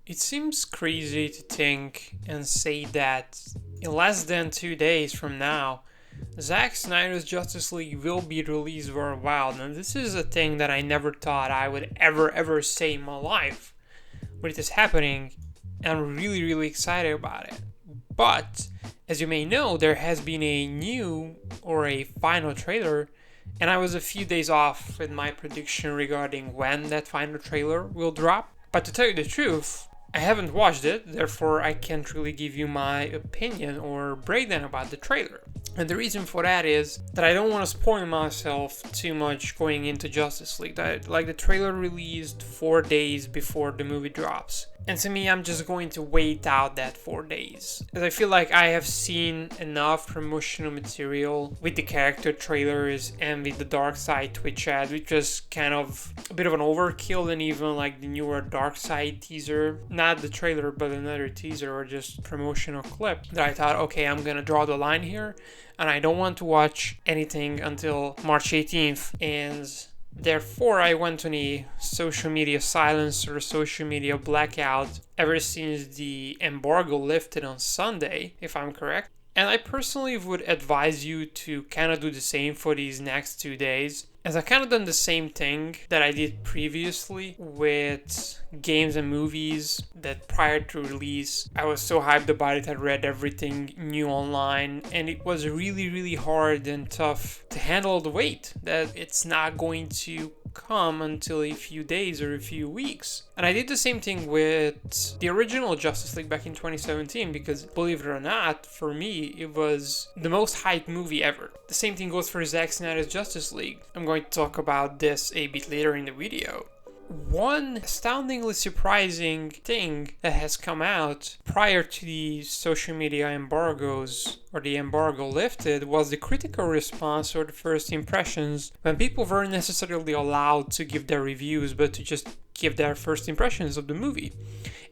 It seems crazy to think and say that in less than 2 days from now, Zack Snyder's Justice League will be released worldwide, and this is a thing that I never thought I would ever say in my life. But it is happening, and I'm really excited about it. But, as you may know, there has been a new or a final trailer, and I was a few days off with my prediction regarding when that final trailer will drop. But to tell you the truth, I haven't watched it, therefore I can't really give you my opinion or breakdown about the trailer. And the reason for that is that I don't want to spoil myself too much going into Justice League. The trailer released 4 days before the movie drops. And to me, I'm just going to wait out that 4 days. As I feel like I have seen enough promotional material with the character trailers and with the Darkseid Twitch ad, which was kind of a bit of an overkill, and even like the newer Darkseid teaser. Not the trailer, but another teaser or just promotional clip that I thought, okay, I'm gonna draw the line here, and I don't want to watch anything until March 18th. And therefore, I went on a social media silence or social media blackout ever since the embargo lifted on Sunday, if I'm correct. And I personally would advise you to kind of do the same for these next 2 days, as I kind of done the same thing that I did previously with games and movies that prior to release, I was so hyped about it, I read everything new online, and it was really hard and tough to handle the weight that it's not going to come until a few days or a few weeks. And I did the same thing with the original Justice League back in 2017, because believe it or not, for me, it was the most hyped movie ever. The same thing goes for Zack Snyder's Justice League. I'm going to talk about this a bit later in the video. One astoundingly surprising thing that has come out prior to the social media embargoes or the embargo lifted was the critical response or the first impressions, when people weren't necessarily allowed to give their reviews but to just give their first impressions of the movie.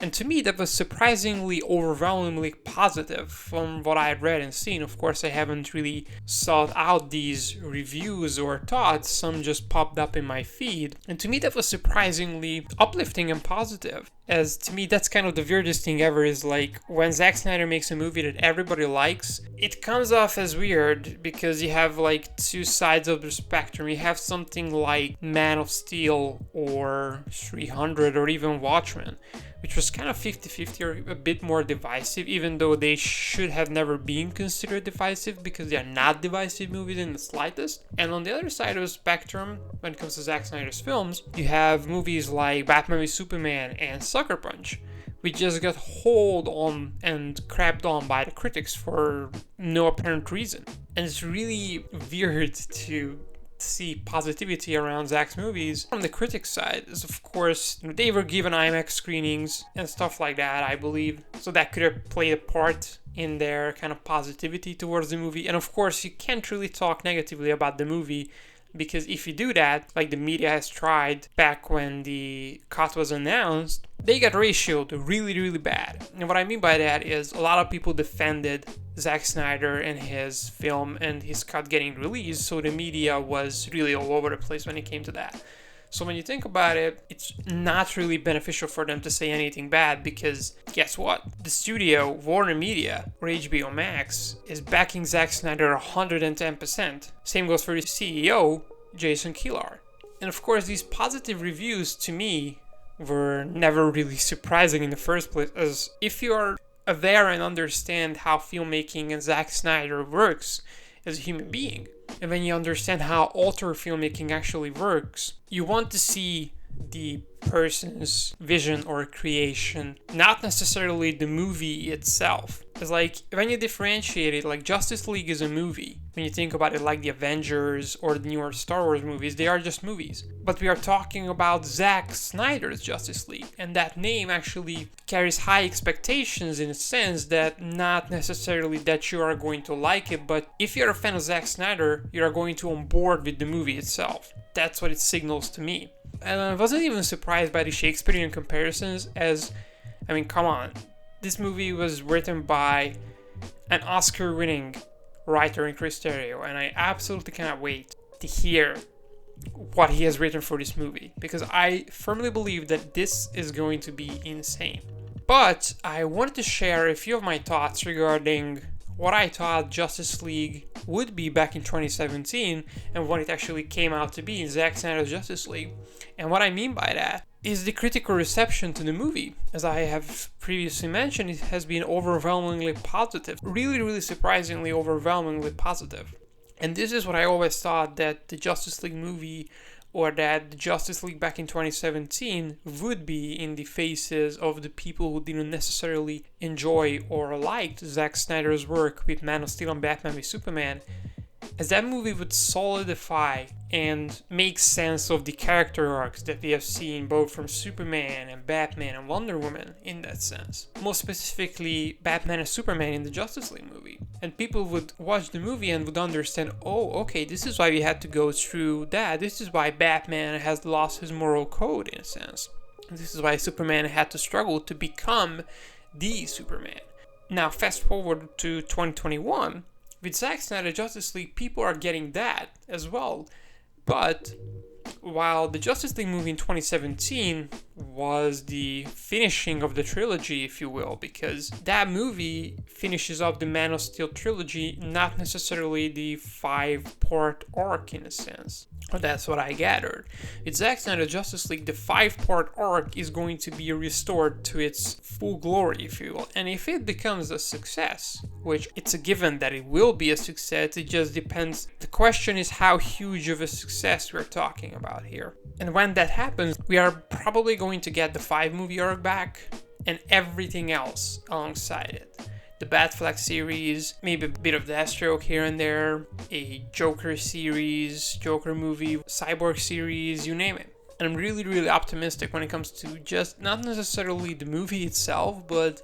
And to me, that was surprisingly overwhelmingly positive from what I had read and seen. Of course, I haven't really sought out these reviews or thoughts, some just popped up in my feed. And to me, that was surprisingly uplifting and positive. As to me, that's kind of the weirdest thing ever, is like when Zack Snyder makes a movie that everybody likes, it comes off as weird because you have like two sides of the spectrum. You have something like Man of Steel or 300 or even Watchmen, which was kind of 50-50 or a bit more divisive, even though they should have never been considered divisive because they are not divisive movies in the slightest. And on the other side of the spectrum, when it comes to Zack Snyder's films, you have movies like Batman v Superman and Sucker Punch, which just got hauled on and crapped on by the critics for no apparent reason. And it's really weird to see positivity around Zack's movies. From the critics' side is, of course, they were given IMAX screenings and stuff like that, I believe, so that could have played a part in their kind of positivity towards the movie. And of course, you can't really talk negatively about the movie, because if you do that, like the media has tried back when the cut was announced, they got ratioed really bad. And what I mean by that is a lot of people defended Zack Snyder and his film and his cut getting released, so the media was really all over the place when it came to that. So when you think about it, it's not really beneficial for them to say anything bad, because guess what? The studio, Warner Media, or HBO Max, is backing Zack Snyder 110%. Same goes for the CEO, Jason Kilar. And of course, these positive reviews, to me, were never really surprising in the first place, as if you are aware and understand how filmmaking and Zack Snyder works as a human being, and when you understand how author filmmaking actually works, you want to see the person's vision or creation, not necessarily the movie itself. It's like when you differentiate it, like Justice League is a movie. When you think about it, like the Avengers or the newer Star Wars movies, they are just movies. But we are talking about Zack Snyder's Justice League, and that name actually carries high expectations in a sense that not necessarily that you are going to like it, but if you're a fan of Zack Snyder, you are going to on board with the movie itself. That's what it signals to me. And I wasn't even surprised by the Shakespearean comparisons, as, I mean, come on. This movie was written by an Oscar-winning writer in Chris Terrio, and I absolutely cannot wait to hear what he has written for this movie, because I firmly believe that this is going to be insane. But I wanted to share a few of my thoughts regarding what I thought Justice League would be back in 2017 and what it actually came out to be in Zack Snyder's Justice League. And what I mean by that is the critical reception to the movie. As I have previously mentioned, it has been overwhelmingly positive. Really surprisingly overwhelmingly positive. And this is what I always thought that the Justice League movie, or that the Justice League back in 2017 would be in the faces of the people who didn't necessarily enjoy or liked Zack Snyder's work with Man of Steel and Batman v Superman, as that movie would solidify and make sense of the character arcs that we have seen both from Superman and Batman and Wonder Woman in that sense. Most specifically, Batman and Superman in the Justice League movie. And people would watch the movie and would understand, oh, okay, this is why we had to go through that. This is why Batman has lost his moral code in a sense. And this is why Superman had to struggle to become the Superman. Now, fast forward to 2021. With Zack Snyder Justice League, people are getting that as well. But while the Justice League movie in 2017 was the finishing of the trilogy, if you will, because that movie finishes up the Man of Steel trilogy, not necessarily the 5-part arc in a sense. That's what I gathered. With Zack Snyder Justice League, the 5-part arc is going to be restored to its full glory, if you will. And if it becomes a success, which it's a given that it will be a success, it just depends. The question is how huge of a success we're talking about here. And when that happens, we are probably going to get the 5-movie arc back and everything else alongside it. The Batfleck series, maybe a bit of Deathstroke here and there, a Joker series, Joker movie, Cyborg series, you name it. And I'm really optimistic when it comes to just not necessarily the movie itself, but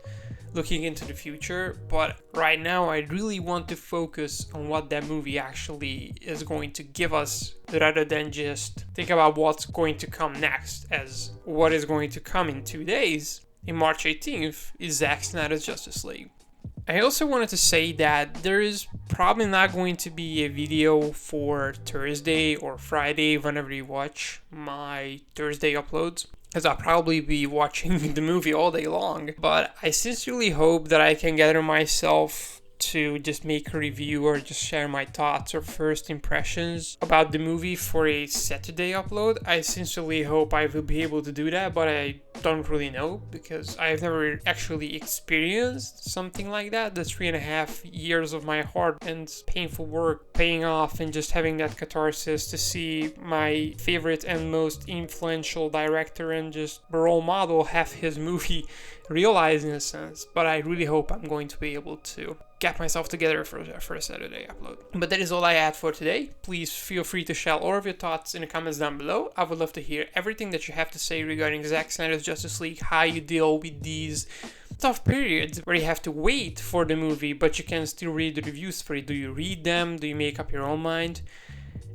looking into the future. But right now, I really want to focus on what that movie actually is going to give us, rather than just think about what's going to come next, as what is going to come in 2 days, in March 18th, is Zack Snyder's Justice League. I also wanted to say that there is probably not going to be a video for Thursday or Friday whenever you watch my Thursday uploads, as I'll probably be watching the movie all day long. But I sincerely hope that I can gather myself to just make a review or just share my thoughts or first impressions about the movie for a Saturday upload. I sincerely hope I will be able to do that, but I don't really know because I've never actually experienced something like that. The 3.5 years of my hard and painful work paying off, and just having that catharsis to see my favorite and most influential director and just role model have his movie realized in a sense. But I really hope I'm going to be able to get myself together for a Saturday upload. But that is all I had for today. Please feel free to share all of your thoughts in the comments down below. I would love to hear everything that you have to say regarding Zack Snyder's Justice League, how you deal with these tough periods where you have to wait for the movie, but you can still read the reviews for it. Do you read them? Do you make up your own mind?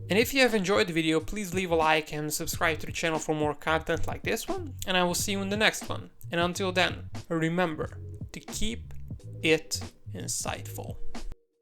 And if you have enjoyed the video, please leave a like and subscribe to the channel for more content like this one. And I will see you in the next one. And until then, remember to keep it insightful.